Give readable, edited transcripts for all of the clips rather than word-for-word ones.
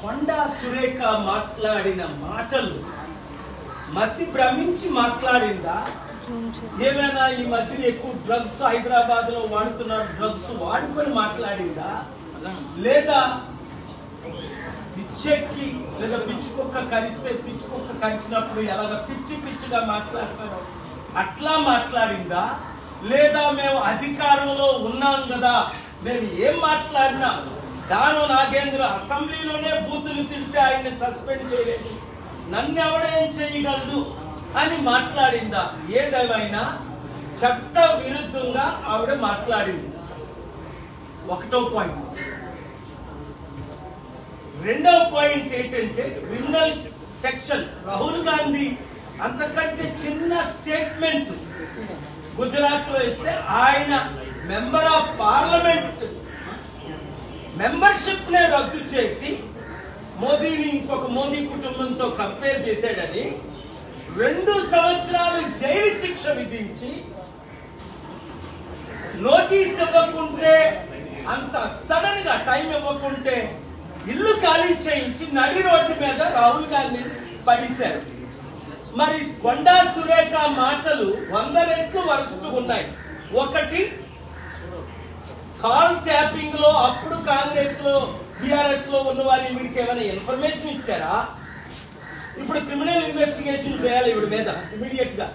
కొండా సురేఖ మాట్లాడిన మాటలు మతి భ్రమించి మాట్లాడిందా? ఏమైనా ఈ మధ్యన ఎక్కువ డ్రగ్స్ హైదరాబాద్ లో వాడుతున్నారు, డ్రగ్స్ వాడుకొని మాట్లాడిందా? లేదా పిచ్చెక్కి, లేదా పిచ్చుకొక్క కరిస్తే పిచ్చుకొక్క కరిచినప్పుడు ఎలాగ పిచ్చి పిచ్చిగా మాట్లాడతారో అట్లా మాట్లాడిందా? లేదా మేము అధికారంలో ఉన్నాం కదా, మేము ఏం మాట్లాడినా దాను నాగేంద్ర అసెంబ్లీలోనే బూతులు తింటే ఆయన్ని సస్పెండ్ చేయలేదు, నన్ను ఎవడేం చేయగలదు అని మాట్లాడిందా? ఏదేమైనా చట్ట విరుద్ధంగా ఆవిడ మాట్లాడింది. ఒకటో పాయింట్. రెండో పాయింట్ ఏంటంటే క్రిమినల్ సెక్షన్. రాహుల్ గాంధీ అంతకంటే చిన్న స్టేట్మెంట్ గుజరాత్ లో ఇస్తే ఆయన మెంబర్ ఆఫ్ పార్లమెంట్ మెంబర్షిప్ నే రద్దు చేసి మోదీని ఇంకొక మోదీ కుటుంబంతో కంపేర్ చేశాడని 2 సంవత్సరాలు జైలు శిక్ష విధించి నోటీస్ ఇవ్వకుంటే, అంత సడన్ గా టైం ఇవ్వకుంటే ఇల్లు ఖాళీ చేయించి నడి రోడ్డు మీద రాహుల్ గాంధీని పడేశారు. మరి కొండా సురేఖ మాటలు 100 రెట్లు వరుసగా ఉన్నాయి. ఒకటి, కాల్ ట్యాపింగ్ లో అప్పుడు కాంగ్రెస్ లో బీఆర్ఎస్ లో ఉన్న వారి వీడికి ఏమైనా ఇన్ఫర్మేషన్ ఇచ్చారా? ఇప్పుడు క్రిమినల్ ఇన్వెస్టిగేషన్ చేయాలి ఈవిడ మీద ఇమీడియట్ గా.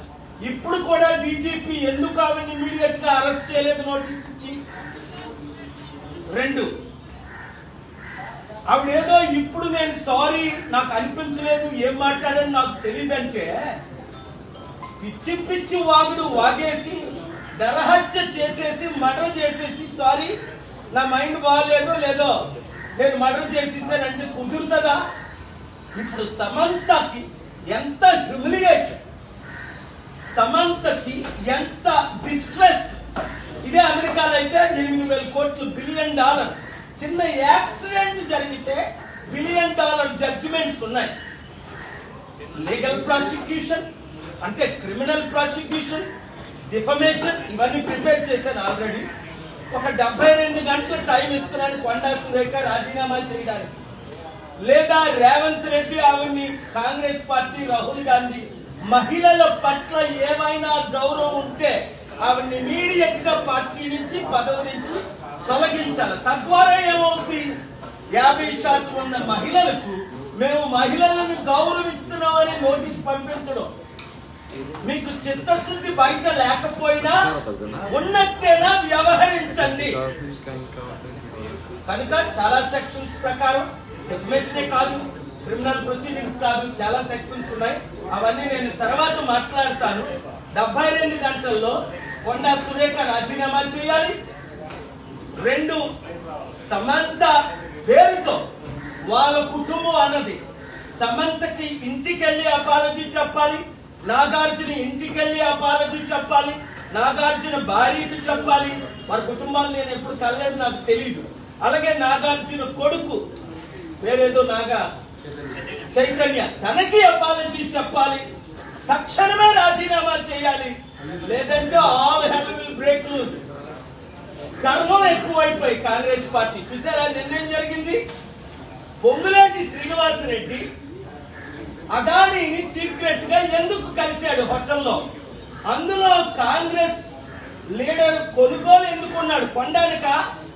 ఇప్పుడు కూడా డీజీపీ ఎందుకు ఆవిడని ఇమీడియట్ గా అరెస్ట్ చేయలేదు నోటీస్ ఇచ్చి? 2, ఆవిడేదో ఇప్పుడు నేను సారీ నాకు అనిపించలేదు, ఏం మాట్లాడని నాకు తెలియదంటే పిచ్చి పిచ్చి వాగుడు వాగేసి నరహత్య చేసేసి మర్డర్ చేసేసి సారీ నా మైండ్ బాగాలేదో లేదో నేను మర్డర్ చేసేసానంటే కుదురుతుందా? ఇప్పుడు సమంతకి ఎంత హ్యూమిలియేషన్, సమంతకి ఎంత డిస్ట్రెస్. ఇదే అమెరికాలో అయితే 8,000 కోట్లు $1 బిలియన్ చిన్న యాక్సిడెంట్ జరిగితే $1 బిలియన్ జడ్జిమెంట్స్ ఉన్నాయి. లీగల్ ప్రాసిక్యూషన్ అంటే క్రిమినల్ ప్రాసిక్యూషన్, డిఫమేషన్, ఇవన్నీ ప్రిపేర్ చేశాను ఆల్రెడీ. ఒక 72 గంటల టైం ఇస్తున్నాను కొండా సురేఖ రాజీనామా చేయడానికి. లేదా రేవంత్ రెడ్డి ఆవిడ్ని కాంగ్రెస్ పార్టీ రాహుల్ గాంధీ మహిళల పట్ల ఏమైనా గౌరవం ఉంటే ఆవిడ్ని ఇమీడియట్ గా పార్టీ నుంచి పదవి నుంచి తొలగించాలి. తద్వారా ఏమవుతుంది? 50% ఉన్న మహిళలకు మేము మహిళలను గౌరవిస్తున్నామని నోటీస్ పంపించడం. మీకు చిత్తశుద్ధి బయట లేకపోయినా ఉన్నట్టేనా వ్యవహరించండి. కనుక చాలా సెక్షన్స్ ప్రకారం డెఫినేషనే కాదు, క్రిమినల్ ప్రొసీడింగ్స్ కాదు, చాలా సెక్షన్స్ ఉన్నాయి. అవన్నీ నేను తర్వాత మాట్లాడతాను. 72 గంటల్లో కొండా సురేఖ రాజీనామా చేయాలి. 2, సమంత పేరుతో వాళ్ళ కుటుంబం అన్నది సమంతకి ఇంటికెళ్ళి అపాలజీ చెప్పాలి, నాగార్జున ఇంటికెళ్ళి అపాలజీ చెప్పాలి, నాగార్జున భార్యకి చెప్పాలి. వారి కుటుంబాలు నేను ఎప్పుడు కలలేదు, నాకు తెలియదు. అలాగే నాగార్జున కొడుకు వేరేదో నాగా చైతన్య, తనకి అపాలజీ చెప్పాలి. తక్షణమే రాజీనామా చేయాలి, లేదంటే all hell will break loose. గర్వం ఎక్కువైపోయి కాంగ్రెస్ పార్టీ చూసారా నిన్నేం జరిగింది? పొంగులేటి శ్రీనివాసరెడ్డి అదానీని సీక్రెట్ గా ఎందుకు కలిశాడు హోటల్లో? అందులో కాంగ్రెస్ లీడర్ కొనుగోలు ఎందుకున్నాడు? కొండానిక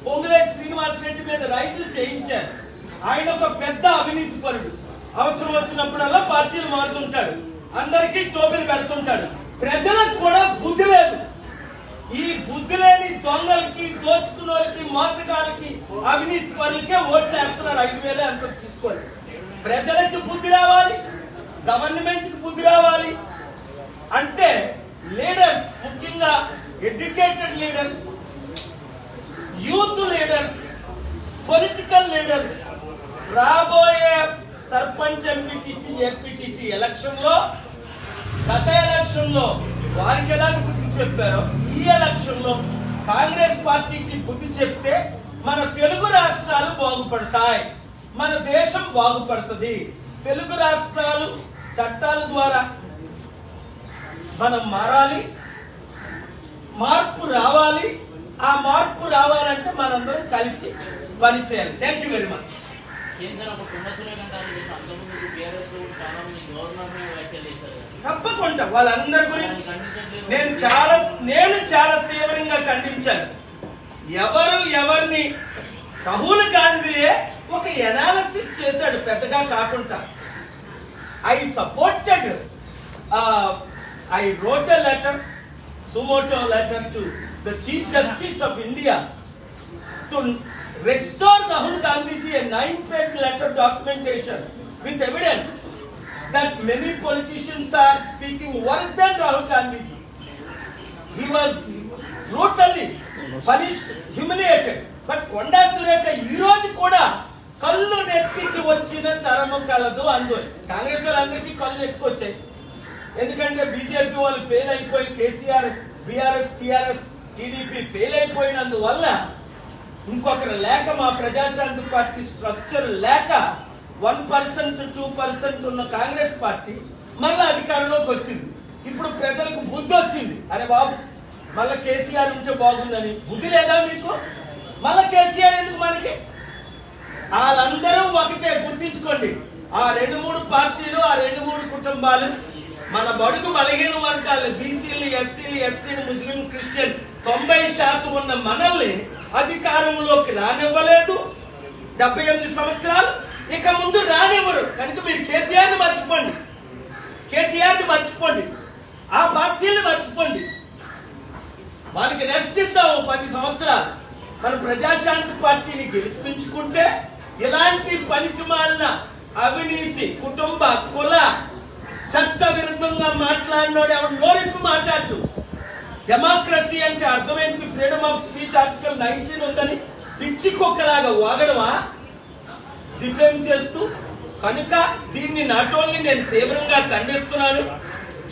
పొంగులేటి శ్రీనివాసరెడ్డి మీద రైతులు చేయించారు. ఆయన ఒక పెద్ద అవినీతి పరుడు. అవసరం వచ్చినప్పుడల్లా పార్టీలు మారుతుంటాడు, అందరికీ టోపీలు పెడుతుంటాడు. ప్రజలకు కూడా బుద్ధి లేదు. ఈ బుద్ధి లేని దొంగలకి, దోచుకున్నోళ్ళకి, మోసగాళ్ళకి, అవినీతి పరులకే ఓట్లు వేస్తున్నారు. 5,000 అంత తీసుకోవాలి. ప్రజలకి బుద్ధి రావాలి, గవర్నమెంట్ కి బుద్ధి రావాలి. అంటే లీడర్స్, ముఖ్యంగా educated leaders, youth leaders, political leaders రాబోయే సర్పంచ్, ఎంపీటీసీ, ఎంపీటీసీ ఎలక్షన్ లో, గత ఎలక్షన్ లో వారికి ఎలా బుద్ధి చెప్పారో ఈ ఎలక్షన్ లో కాంగ్రెస్ పార్టీకి బుద్ధి చెప్తే మన తెలుగు రాష్ట్రాలు బాగుపడతాయి, మన దేశం బాగుపడుతుంది. తెలుగు రాష్ట్రాలు చట్టాల ద్వారా మనం మారాలి, మార్పు రావాలి. ఆ మార్పు రావాలంటే మనందరం కలిసి పనిచేయాలి. Thank you very much. తప్పకుండా వాళ్ళందరి గురించి నేను చాలా తీవ్రంగా ఖండించాను. ఎవరిని రాహుల్ గాంధీయే ఒక ఎనాలిసిస్ చేశాడు పెద్దగా కాకుండా. I supported, I wrote a letter, sumoto letter to the Chief Justice of India to restore Rahul Gandhiji a 9-page letter documentation with evidence that many politicians are speaking worse than Rahul Gandhiji. He was brutally punished, humiliated. But Konda Sureka ee roju kuda కళ్ళు నెత్తికి వచ్చిన తరము కలదు అందు. కాంగ్రెస్ వాళ్ళందరికీ కళ్ళు ఎత్తుకొచ్చాయి. ఎందుకంటే BJP వాళ్ళు ఫెయిల్ అయిపోయి, KCR, BRS, TRS, TDP fail అయిపోయినందువల్ల ఇంకొకరు లేక, మా ప్రజాశాంతి పార్టీ స్ట్రక్చర్ లేక 1% 2% ఉన్న కాంగ్రెస్ పార్టీ మళ్ళీ అధికారంలోకి వచ్చింది. ఇప్పుడు ప్రజలకు బుద్ధి వచ్చింది. అరే బాబు, మళ్ళీ కేసీఆర్ ఉంటే బాగుందని. బుద్ధి లేదా మీకు? మళ్ళీ కేసీఆర్ ఎందుకు మనకి? వాళ్ళందరూ ఒకటే, గుర్తించుకోండి. ఆ 2-3 పార్టీలు, ఆ 2-3 కుటుంబాలు మన బడుగు బలహీన వర్గాలు, బీసీలు, ఎస్సీలు, ఎస్టీలు, ముస్లిం, క్రిస్టియన్ 90% ఉన్న మనల్ని అధికారంలోకి రానివ్వలేదు 78 సంవత్సరాలు. ఇక ముందు రానివ్వరు. కనుక మీరు కేసీఆర్ని మర్చిపోండి, కేటీఆర్ని మర్చిపోండి, ఆ పార్టీని మర్చిపోండి. వాళ్ళకి రెస్ట్ ఇద్దాం 10 సంవత్సరాలు. మన ప్రజాశాంతి పార్టీని గెలిపించుకుంటే ఇలాంటి పనికి మాలిన అవినీతి, కుటుంబ, కుల, చట్ట విరుద్ధంగా మాట్లాడినోడు ఎవరు నోరిప్పి మాట్లాడు. డెమోక్రసీ అంటే అర్థం ఏంటి? ఫ్రీడమ్ ఆఫ్ స్పీచ్ ఆర్టికల్ 19 ఉందని పిచ్చి కుక్కలాగా వాగడమా డిఫెండ్ చేస్తూ? కనుక దీన్ని నాట్ ఓన్లీ నేను తీవ్రంగా ఖండిస్తున్నాను,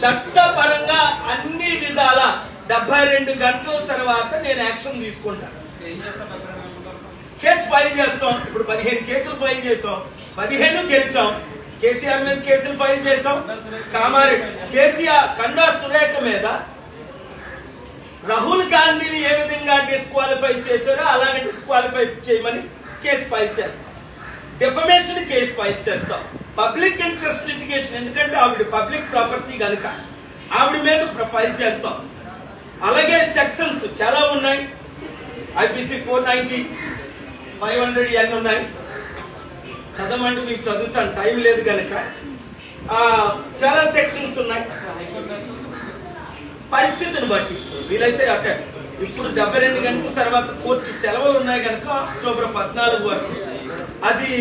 చట్టపరంగా అన్ని విధాల 72 గంటల తర్వాత నేను యాక్షన్ తీసుకుంటాను. కేసు ఫైల్ చేస్తాం. ఇప్పుడు 15 కేసులు ఫైల్ చేసాం, 15 గెలిచాం. కేసీఆర్ మీద కేసులు ఫైల్ చేసాం. కామారెడ్డి కేసీఆర్, కొండా సురేఖ మీద రాహుల్ గాంధీని ఏ విధంగా డిస్క్వాలిఫై చేశారో అలాగే డిస్క్వాలిఫై చేయమని కేసు ఫైల్ చేస్తాం. డిఫమేషన్ కేసు ఫైల్ చేస్తాం. పబ్లిక్ ఇంట్రెస్ట్ లిటిగేషన్, ఎందుకంటే ఆవిడ పబ్లిక్ ప్రాపర్టీ కనుక ఆవిడ మీద ఫైల్ చేస్తాం. అలాగే సెక్షన్స్ చాలా ఉన్నాయి. ఐపీసీ 490, 500 ఇవన్నీ ఉన్నాయి. చదవమంటే మీకు చదువుతాను, టైం లేదు కనుక. చాలా సెక్షన్స్ ఉన్నాయి. పరిస్థితిని బట్టి వీలైతే అటే. ఇప్పుడు 72 గంటల తర్వాత కోర్టు సెలవులు ఉన్నాయి కనుక అక్టోబర్ 14 వరకు అది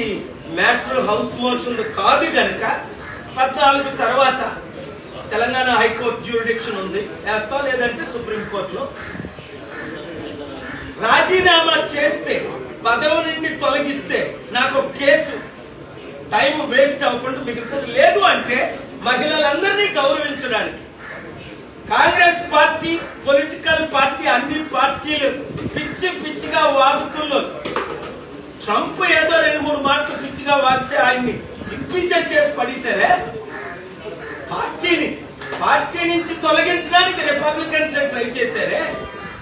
మ్యాటర్ హౌస్ మోషన్ కాదు కనుక 14 తర్వాత తెలంగాణ హైకోర్టు జ్యూరిడిక్షన్ ఉంది, వేస్తాం. లేదంటే సుప్రీంకోర్టులో రాజీనామా చేస్తే, పదవి నుండి తొలగిస్తే నాకు కేసు టైం వేస్ట్ అవ్వకుండా మిగులుతుంది. లేదు అంటే మహిళలందరినీ గౌరవించడానికి కాంగ్రెస్ పార్టీ, పొలిటికల్ పార్టీ, అన్ని పార్టీలు పిచ్చిగా వాగుతున్నారు. ట్రంప్ ఏదో 2-3 మాటలు పిచ్చిగా వాగితే ఆయన్ని ఇంపీచ్ చేసి పడేశారే. పార్టీ నుంచి తొలగించడానికి రిపబ్లికన్స్ ట్రై చేశారే.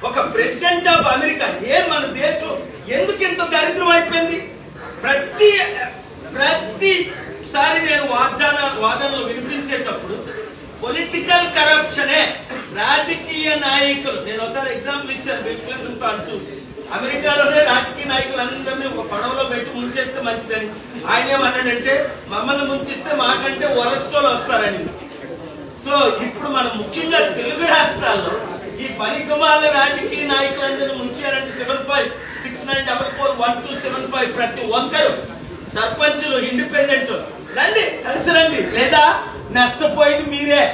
ఒక ప్రెసిడెంట్ ఆఫ్ అమెరికా, మన దేశం ఎందుకు ఇంత దరిద్రం అయిపోయింది? ప్రతిసారి నేను వాదనలు వినిపించేటప్పుడు పొలిటికల్ కరప్షనే, రాజకీయ నాయకులు. నేను ఒకసారి ఎగ్జాంపుల్ ఇచ్చాను బిల్ క్లింటన్ తో అంటూ, అమెరికాలోనే రాజకీయ నాయకులందరినీ ఒక పడవలో పెట్టి ముంచేస్తే మంచిదని. ఆయన ఏమన్నాడంటే, మమ్మల్ని ముంచిస్తే మాకంటే వరస్టోలు వస్తారని. సో ఇప్పుడు మనం ముఖ్యంగా తెలుగు రాష్ట్రాల్లో ఈ పనికిమాల రాజకీయ నాయకులందరినీ ముంచారంటే 7569441275 ప్రతి ఒక్కరు సర్పంచులు, ఇండిపెండెంట్ రండి, కలిసి రండి. లేదా నష్టపోయింది మీరే.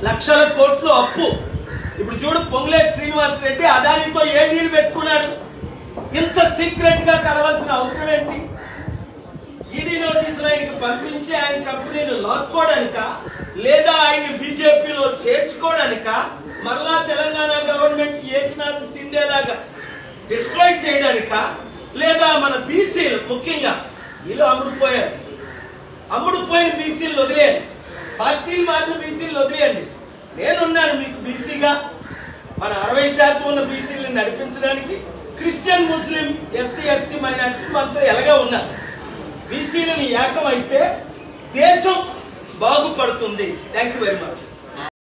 లక్షల కోట్లు అప్పు. ఇప్పుడు చూడు, పొంగులేటి శ్రీనివాస్ రెడ్డి అదానితో ఏ డీల్ పెట్టుకున్నాడు? ఇంత సీక్రెట్ గా కలవాల్సిన అవసరం ఏంటి? ఈడీ నోటీసులు ఆయనకి పంపించి ఆయన కంపెనీలు లాక్కోవడానిక, లేదా ఆయన బీజేపీలో చేర్చుకోవడానిక, మరలా తెలంగాణ గవర్నమెంట్ ఏకనాథ్ సిండే లాగా డిస్ట్రాయ్ చేయడానిక, లేదా మన బీసీలు ముఖ్యంగా వీళ్ళు అమ్ముడుపోయిన బీసీలు వదిలేయండి, పార్టీలు మారిన బీసీలు వదిలేయండి. నేనున్నాను మీకు బీసీగా. మన 60% ఉన్న బీసీలను నడిపించడానికి క్రిస్టియన్, ముస్లిం, ఎస్సీ, ఎస్టీ, మైనారిటీ మనతో ఎలాగా ఉన్నారు. బీసీలను ఏకమైతే దేశం బాగుపడుతుంది. Thank you very much.